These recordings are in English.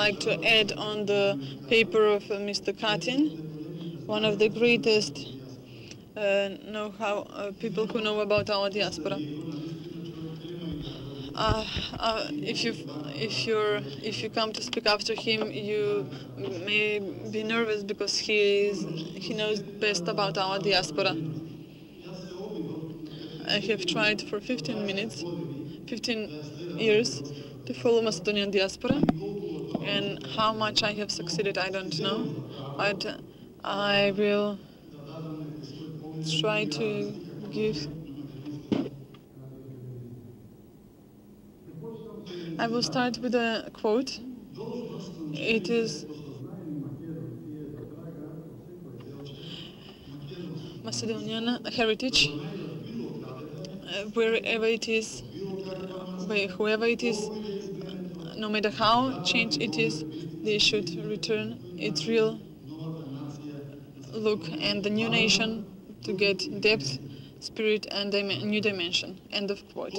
like to add on the paper of Mr. Katin, one of the greatest people who know about our diaspora. If you come to speak after him, you may be nervous because he knows best about our diaspora. I have tried for 15 years to follow Macedonian diaspora, and how much I have succeeded, I don't know, but I will try to give. I will start with a quote. It is Macedonian heritage, wherever it is, by whoever it is, no matter how changed it is, they should return its real look and the new nation to get depth, spirit, and new dimension. End of quote.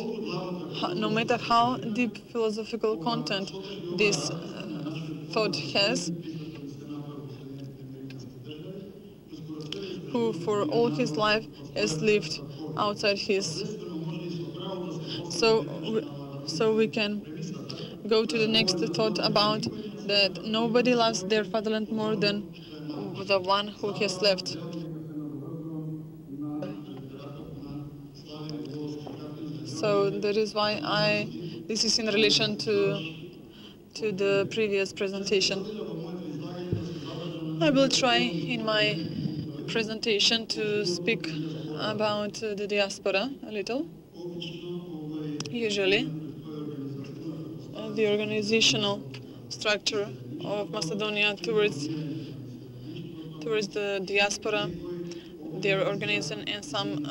No matter how deep philosophical content this thought has, who for all his life has lived outside his. So we can go to the next thought about that nobody loves their fatherland more than the one who has left. So that is why this is in relation to the previous presentation. I will try in my presentation to speak about the diaspora a little. Usually, the organizational structure of Macedonia towards the diaspora, their organization, and some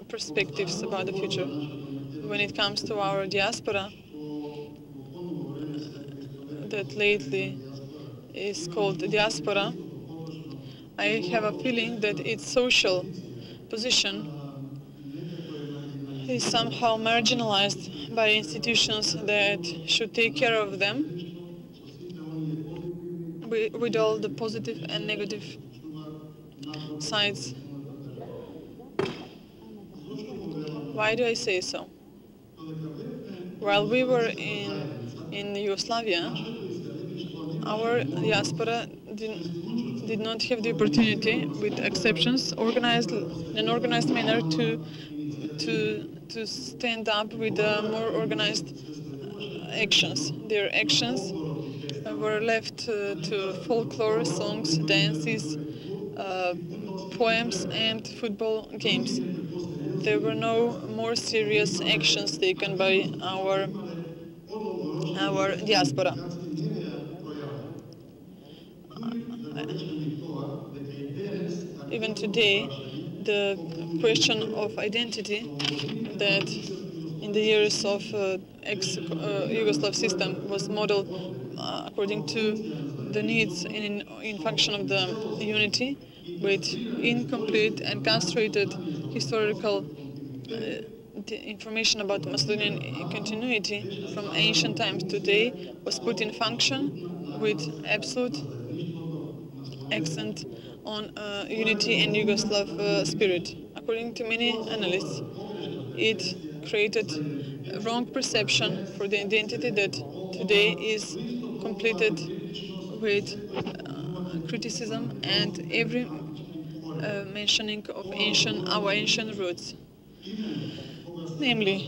perspectives about the future. When it comes to our diaspora, that lately is called diaspora, I have a feeling that its social position is somehow marginalized by institutions that should take care of them, with all the positive and negative sides. Why do I say so? While we were in Yugoslavia, our diaspora did not have the opportunity, with exceptions, organized in an organized manner to stand up with more organized actions. Their actions were left to folklore, songs, dances, poems, and football games. There were no more serious actions taken by our diaspora. Even today, the question of identity that in the years of ex-Yugoslav system was modeled according to the needs in function of the unity, with incomplete and castrated historical information about Macedonian continuity from ancient times today was put in function with absolute accent on unity and Yugoslav spirit. According to many analysts, it created a wrong perception for the identity that today is completed with criticism and every mentioning of our ancient roots. Namely,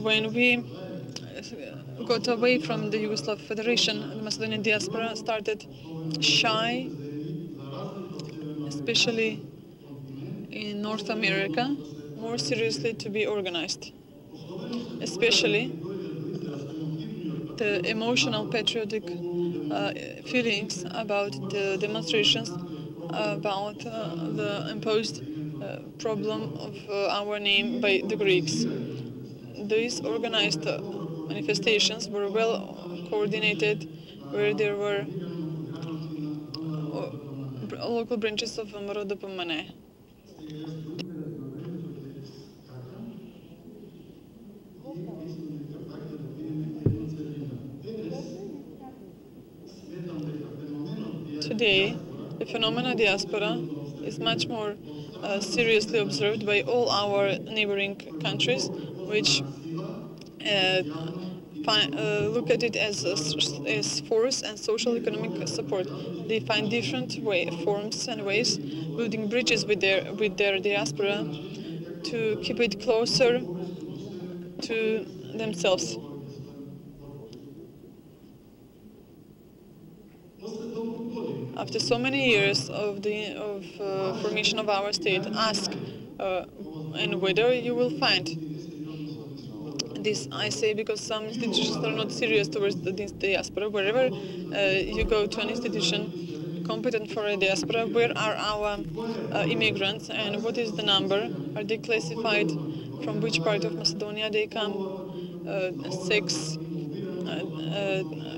when we got away from the Yugoslav Federation, the Macedonian diaspora started shy, especially in North America, more seriously to be organized. Especially the emotional patriotic feelings about the demonstrations about the imposed problem of our name by the Greeks. These organized manifestations were well coordinated, where there were local branches of MRODPMNE. Today, the phenomena diaspora is much more seriously observed by all our neighboring countries, which look at it as force and social economic support. They find different forms and ways, building bridges with their diaspora to keep it closer to themselves. After so many years of formation of our state, ask and whether you will find this. I say because some institutions are not serious towards this diaspora. Wherever you go to an institution competent for a diaspora, where are our immigrants and what is the number? Are they classified from which part of Macedonia they come? Sex,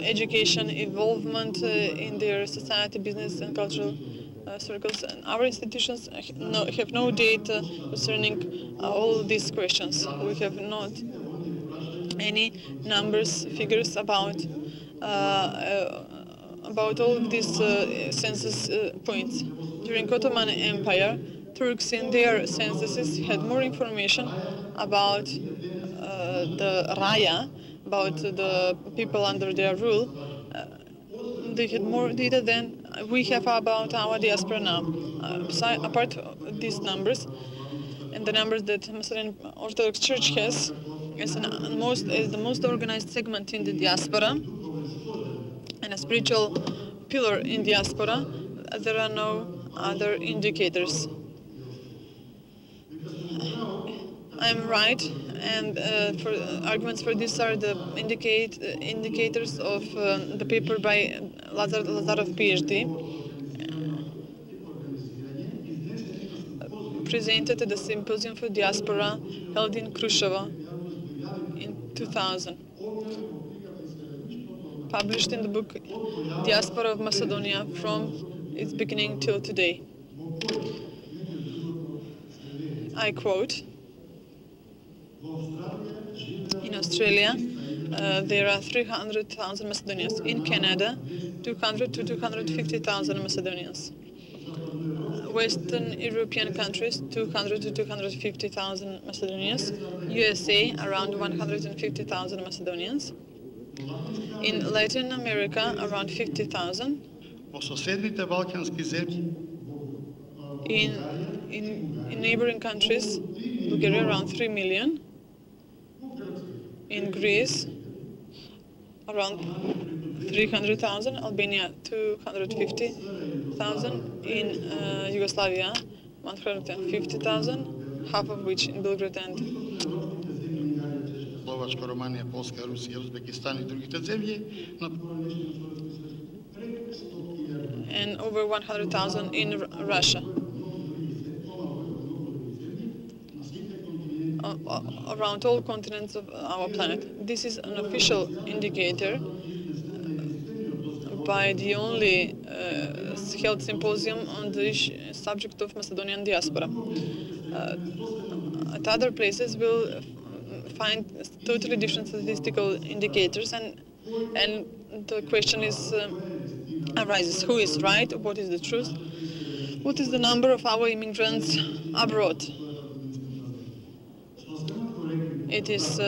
education, involvement in their society, business and cultural circles. And our institutions have no data concerning all these questions. We have not any numbers, figures about all of these census points. During Ottoman Empire, Turks in their censuses had more information about the Raya, about the people under their rule. They had more data than we have about our diaspora now. Apart from these numbers, and the numbers that Macedonian Orthodox Church has as the most organized segment in the diaspora and a spiritual pillar in diaspora, there are no other indicators. I'm right, and arguments for this are the indicators of the paper by Lazarov, PhD, presented at the Symposium for Diaspora held in Kruševo in 2000. Published in the book Diaspora of Macedonia from its beginning till today. I quote, in Australia, there are 300,000 Macedonians. In Canada, 200 to 250,000 Macedonians. Western European countries, 200 to 250,000 Macedonians. USA, around 150,000 Macedonians. In Latin America, around 50,000. In neighboring countries, Bulgaria around 3 million. In Greece, around 300,000. Albania, 250,000. In Yugoslavia, 150,000, half of which in Belgrade and Словачка, Романија, Полска, Русија, Узбекистан и другите земји. And over 100,000 in Russia. Around all continents of our planet. This is an official indicator by the only held symposium on the subject of Macedonian diaspora. At other places we'll find totally different statistical indicators, and the question is arises: who is right? What is the truth? What is the number of our immigrants abroad? It is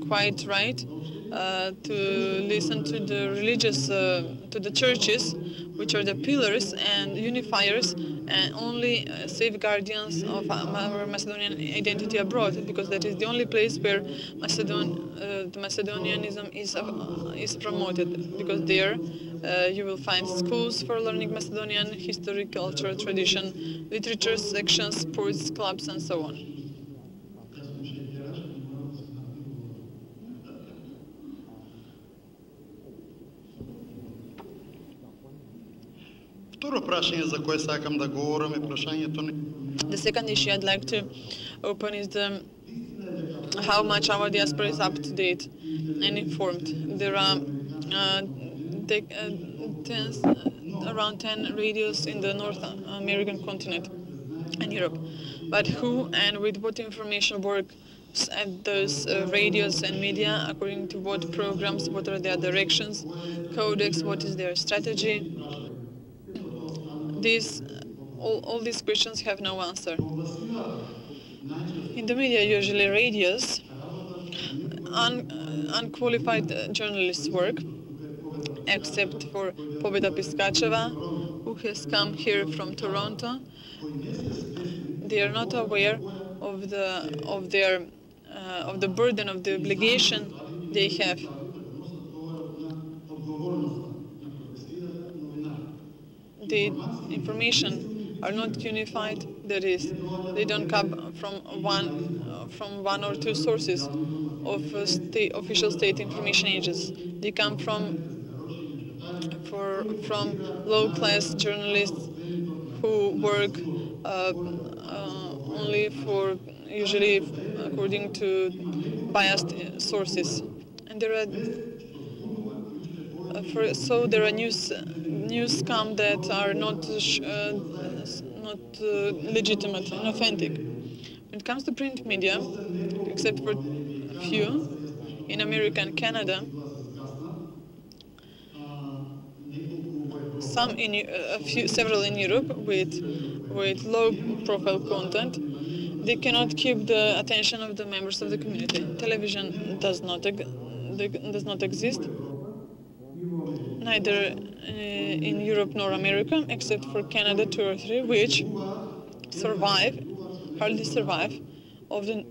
quite right to listen to the religious, to the churches, which are the pillars and unifiers and only safeguardians of our Macedonian identity abroad, because that is the only place where the Macedonianism is promoted, because there you will find schools for learning Macedonian history, culture, tradition, literature sections, sports clubs, and so on. The second issue I'd like to open is how much our diaspora is up to date and informed. There are around 10 radios in the North American continent and Europe. But who and with what information works at those radios and media, according to what programs, what are their directions, codex, what is their strategy? all these questions have no answer. In the media, usually radios, unqualified journalists work, except for Pobeda Piskacheva, who has come here from Toronto. They are not aware of the burden of the obligation they have. The information are not unified. That is, they don't come from one or two sources of official state information agencies. They come from low-class journalists who work only for, usually according to biased sources, and there are news come that are not legitimate and authentic. When it comes to print media, except for a few in America and Canada, several in Europe with low-profile content, they cannot keep the attention of the members of the community. Television does not exist, neither in Europe nor America, except for Canada, 2 or 3, which hardly survive of the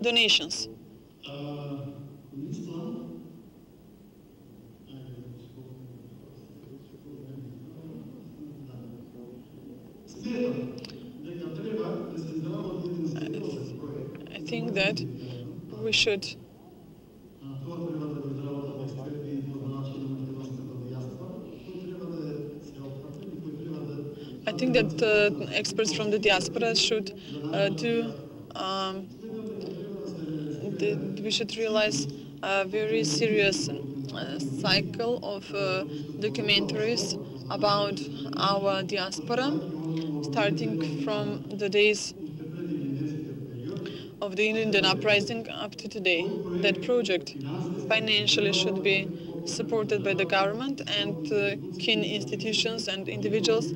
donations. I think that we should experts from the diaspora should we should realize a very serious cycle of documentaries about our diaspora, starting from the days of the Indian uprising up to today. That project financially should be supported by the government and key institutions and individuals,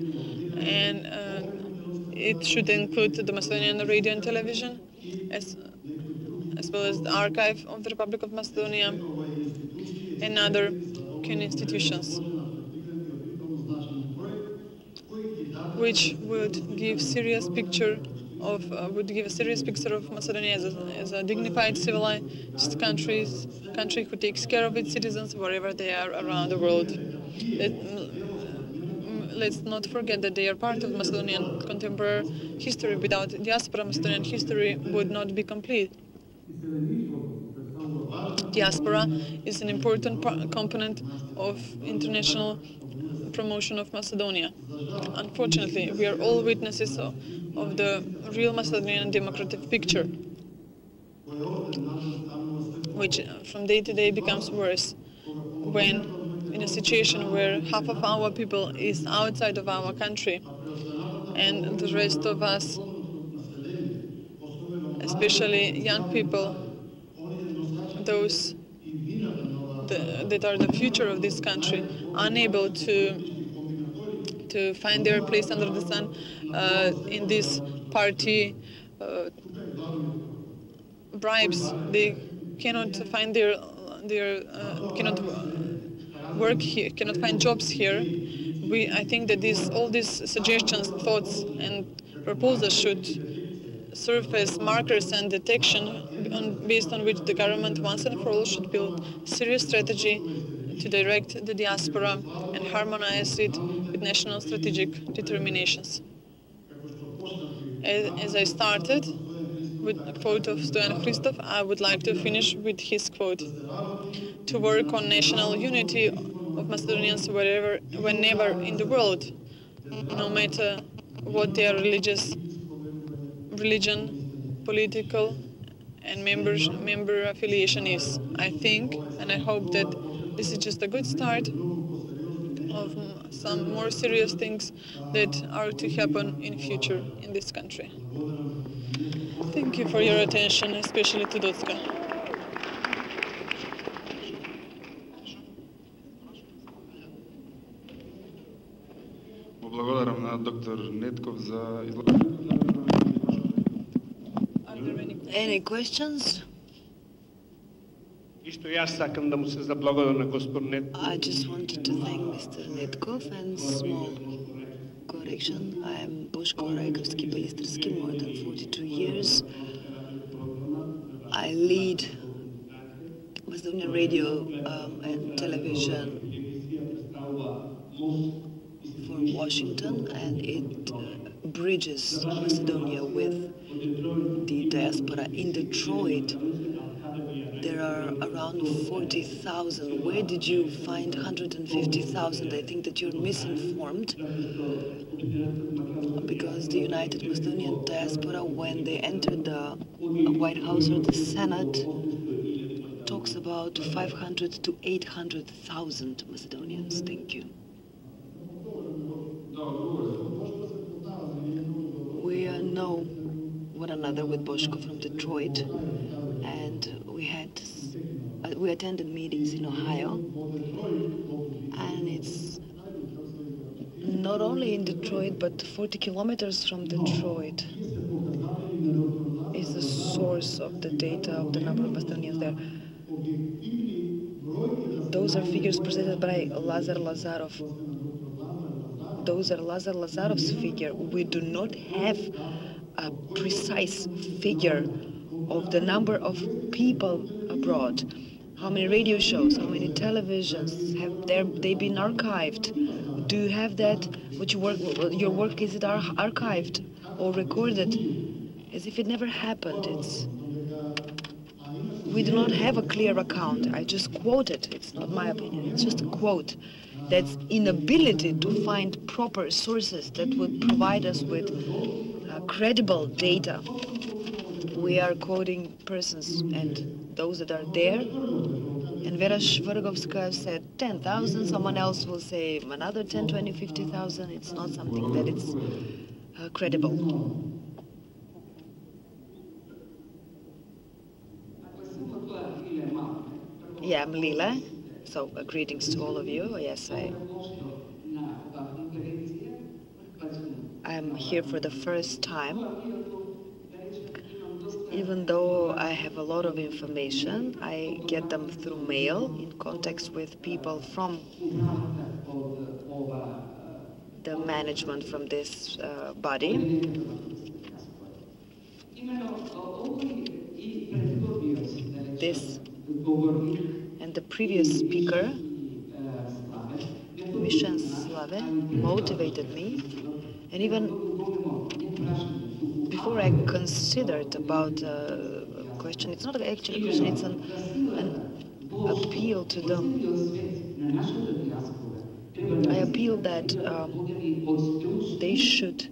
and it should include the Macedonian radio and television, as well as the Archive of the Republic of Macedonia and other key institutions, which would give a serious picture of Macedonia as a dignified, civilized country who takes care of its citizens wherever they are around the world. Let's not forget that they are part of Macedonian contemporary history. Without diaspora, Macedonian history would not be complete. Diaspora is an important component of international promotion of Macedonia. Unfortunately, we are all witnesses of the real Macedonian democratic picture, which from day to day becomes worse when in a situation where half of our people is outside of our country and the rest of us, especially young people, those that are the future of this country, unable to find their place under the sun in this party bribes. They cannot find cannot work here, cannot find jobs here. I think that all these suggestions, thoughts, and proposals should serve as markers and detection based on which the government once and for all should build serious strategy to direct the diaspora and harmonize it with national strategic determinations. As I started with a quote of Stoyan Hristov, I would like to finish with his quote: to work on national unity of Macedonians whenever in the world, no matter what their religion, political, and member affiliation is. I think and I hope that this is just a good start of some more serious things that are to happen in future in this country. Thank you for your attention, especially to Docka. Благодарам на доктор Нетков за Are there Any questions? Isto јас сакам да му се заблагодарам на господин Нет. I just wanted to thank Mr. Netkov and small correction. I am Boško Rajkovski Belistrski, more than 42 years. I lead Macedonian radio and television for Washington, and it bridges Macedonia with the diaspora. In Detroit, there are around 40,000. Where did you find 150,000? I think that you're misinformed, because the United Macedonian Diaspora, when they entered the White House or the Senate, talks about 500 to 800,000 Macedonians. Thank you. We know one another with Boško from Detroit, and we attended meetings in Ohio, and it's not only in Detroit, but 40 kilometers from Detroit is the source of the data of the number of Macedonians there. Those are figures presented by Lazar Lazarov. Those are Lazar Lazarov's figure. We do not have a precise figure of the number of people abroad. How many radio shows, how many televisions have they been archived? Do you have that? Your work, is it archived or recorded? As if it never happened. We do not have a clear account. I just quote it. It's not my opinion. It's just a quote. That's inability to find proper sources that would provide us with credible data. We are quoting persons and those that are there. And Vera Shvargovska said 10,000. Someone else will say another 10, 20, 50,000. It's not something that it's credible. Yeah, I'm Lila. So greetings to all of you. Yes, I'm here for the first time. Even though I have a lot of information, I get them through mail in context with people from the management from this body. This and the previous speaker, Mishan Slave, motivated me, and even before I considered about a question, it's not actually a question, it's an appeal to them. I appeal that they should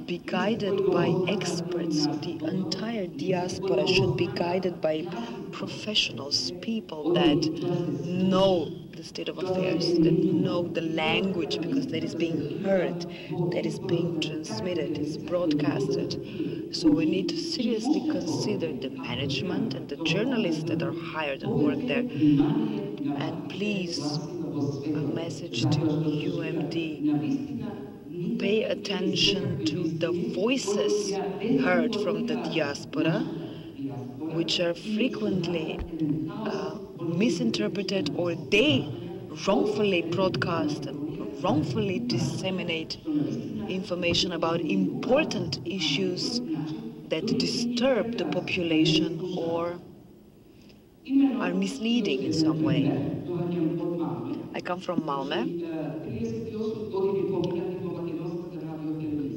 be guided by experts. The entire diaspora should be guided by professionals, people that know the state of affairs, that know the language, because that is being heard, that is being transmitted, is broadcasted. So we need to seriously consider the management and the journalists that are hired and work there. And please, a message to UMD, pay attention to the voices heard from the diaspora, which are frequently misinterpreted, or they wrongfully broadcast and wrongfully disseminate information about important issues that disturb the population or are misleading in some way. I come from Malmö.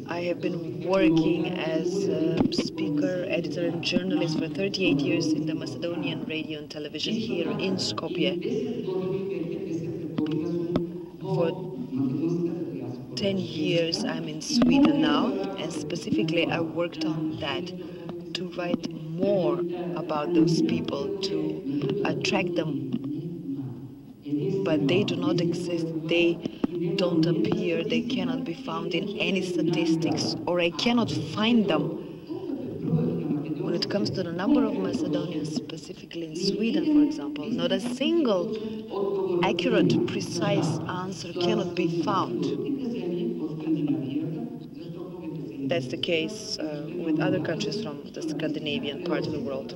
I have been working as a speaker, editor, and journalist for 38 years in the Macedonian radio and television here in Skopje. For 10 years I'm in Sweden now, and specifically I worked on that, to write more about those people, to attract them. But they do not exist, they don't appear, they cannot be found in any statistics, or I cannot find them. When it comes to the number of Macedonians, specifically in Sweden, for example, not a single accurate, precise answer cannot be found. That's the case with other countries from the Scandinavian part of the world.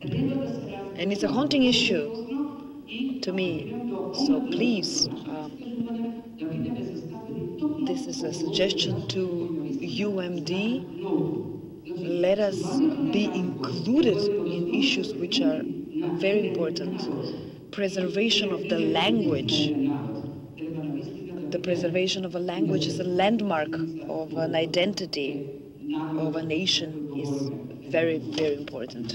And it's a haunting issue to me. So please, this is a suggestion to UMD. Let us be included in issues which are very important. Preservation of the language. The preservation of a language is a landmark of an identity of a nation, is very, very important.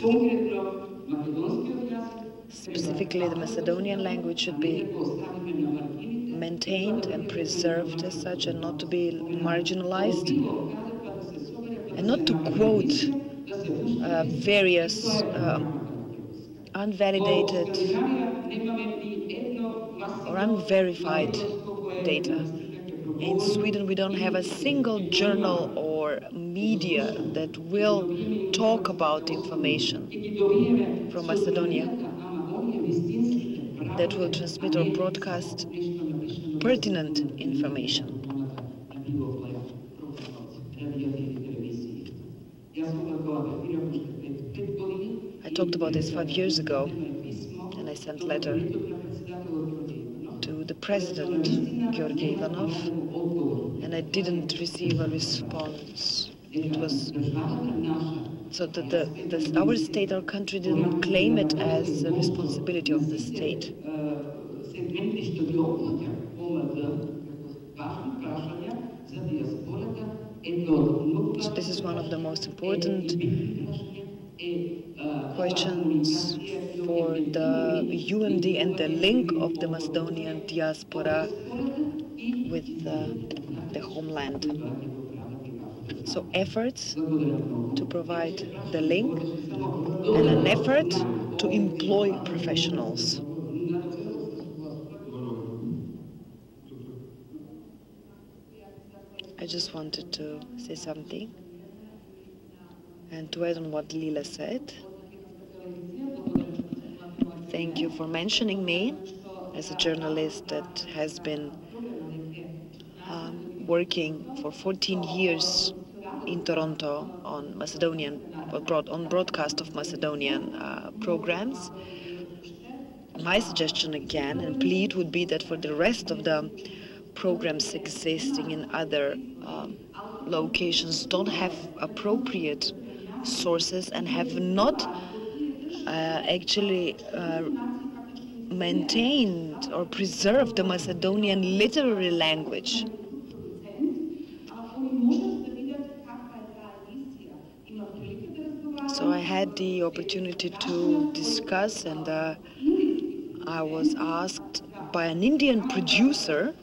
Specifically, the Macedonian language should be maintained and preserved as such, and not to be marginalized, and not to quote various unvalidated or unverified data. In Sweden, we don't have a single journal or media that will talk about information from Macedonia, that will transmit or broadcast pertinent information. I talked about this 5 years ago, and I sent a letter to the president, Georgi Ivanov, and I didn't receive a response. It was so that our state, our country, didn't claim it as a responsibility of the state. So this is one of the most important questions for the UMD and the link of the Macedonian diaspora with the homeland. So efforts to provide the link and an effort to employ professionals. I just wanted to say something and to add on what Lila said. Thank you for mentioning me as a journalist that has been working for 14 years in Toronto on Macedonian, on broadcast of Macedonian programs. My suggestion again and plea would be that for the rest of the programs existing in other locations don't have appropriate sources and have not actually maintained or preserved the Macedonian literary language. So I had the opportunity to discuss, and I was asked by an Indian producer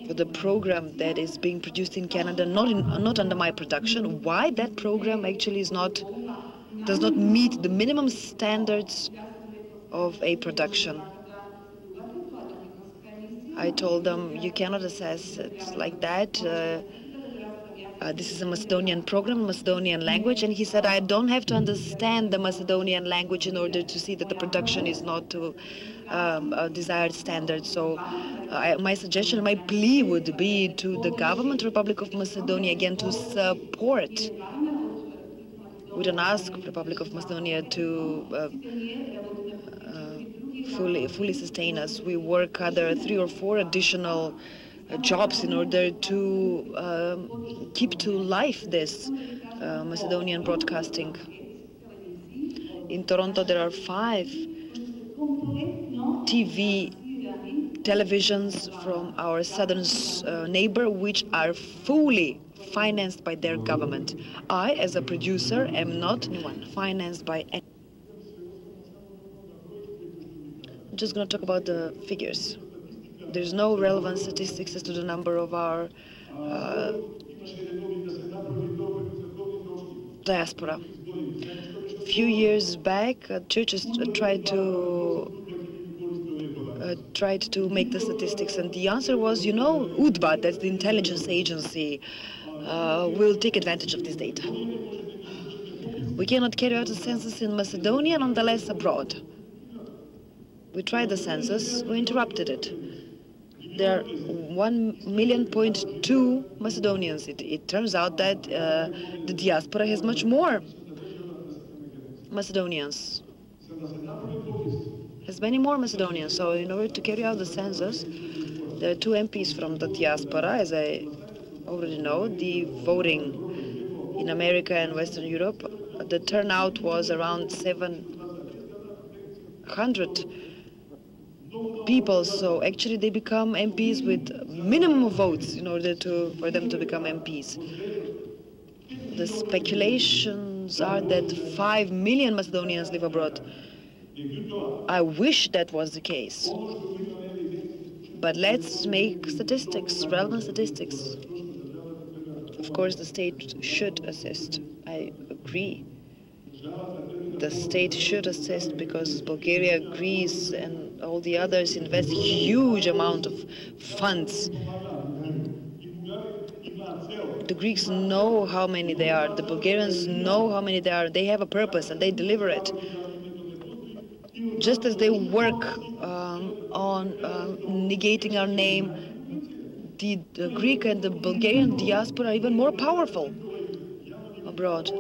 for the program that is being produced in Canada, not under my production, why that program actually does not meet the minimum standards of a production. I told them, you cannot assess it like that. This is a Macedonian program, Macedonian language, and he said, I don't have to understand the Macedonian language in order to see that the production is not to a desired standard. So my suggestion, my plea would be to the government, Republic of Macedonia, again, to support. We don't ask Republic of Macedonia to fully sustain us. We work other 3 or 4 additional jobs in order to keep to life this Macedonian broadcasting. In Toronto, there are 5 televisions from our southern neighbor, which are fully financed by their government. I, as a producer, am not financed by any. I'm just going to talk about the figures. There's no relevant statistics as to the number of our diaspora. A few years back, churches tried to make the statistics, and the answer was, UDBA, that's the intelligence agency, will take advantage of this data. We cannot carry out a census in Macedonia, nonetheless abroad. We tried the census, we interrupted it. there are 1.2 million Macedonians. It turns out that the diaspora has much more Macedonians. Has many more Macedonians. So in order to carry out the census, there are 2 MPs from the diaspora, as I already know. The voting in America and Western Europe, the turnout was around 700 people. So actually they become MPs with minimum of votes in order for them to become MPs. The speculations are that 5 million Macedonians live abroad. I wish that was the case. But let's make statistics, relevant statistics. Of course, the state should assist. I agree. The state should assist because Bulgaria, Greece, and all the others invest huge amount of funds. The Greeks know how many they are. The Bulgarians know how many they are. They have a purpose and they deliver it. Just as they work on negating our name, the Greek and the Bulgarian diaspora are even more powerful abroad.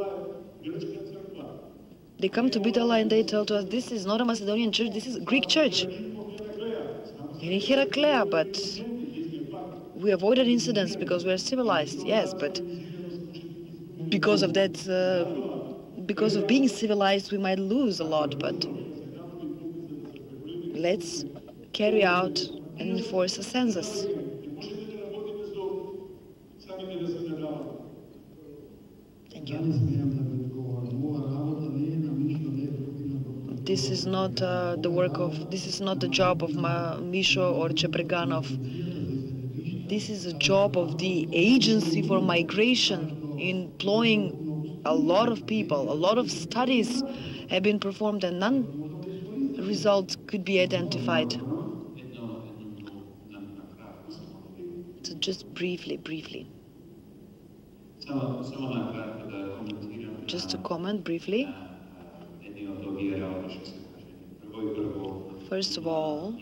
They come to Bitala and they tell to us, this is not a Macedonian church, this is a Greek church. In Heraclea, but we avoided incidents because we are civilized, yes, but because of that, because of being civilized, we might lose a lot, but let's carry out and enforce a census. Thank you. This is not this is not the job of Misho or Chepreganov. This is a job of the Agency for Migration, employing a lot of people. A lot of studies have been performed and none results could be identified. So just briefly. Just to comment briefly. First of all,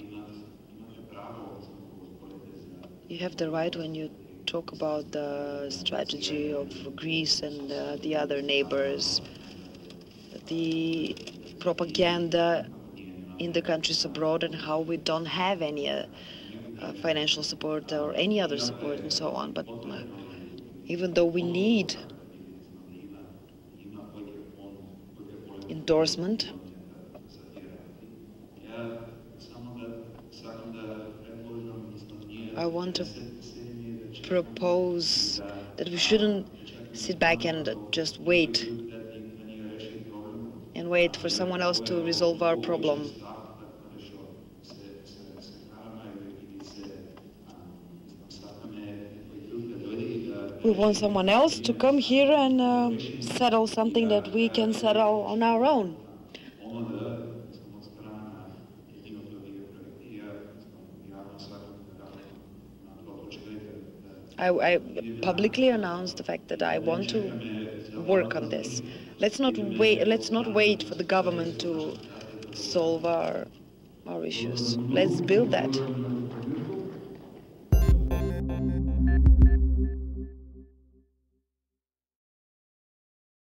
you have the right when you talk about the strategy of Greece and the other neighbors, the propaganda in the countries abroad and how we don't have any financial support or any other support and so on. But even though we need endorsement, I want to propose that we shouldn't sit back and just wait for someone else to resolve our problem. We want someone else to come here and settle something that we can settle on our own. I publicly announced the fact that I want to work on this. Let's not wait for the government to solve our issues. Let's build that.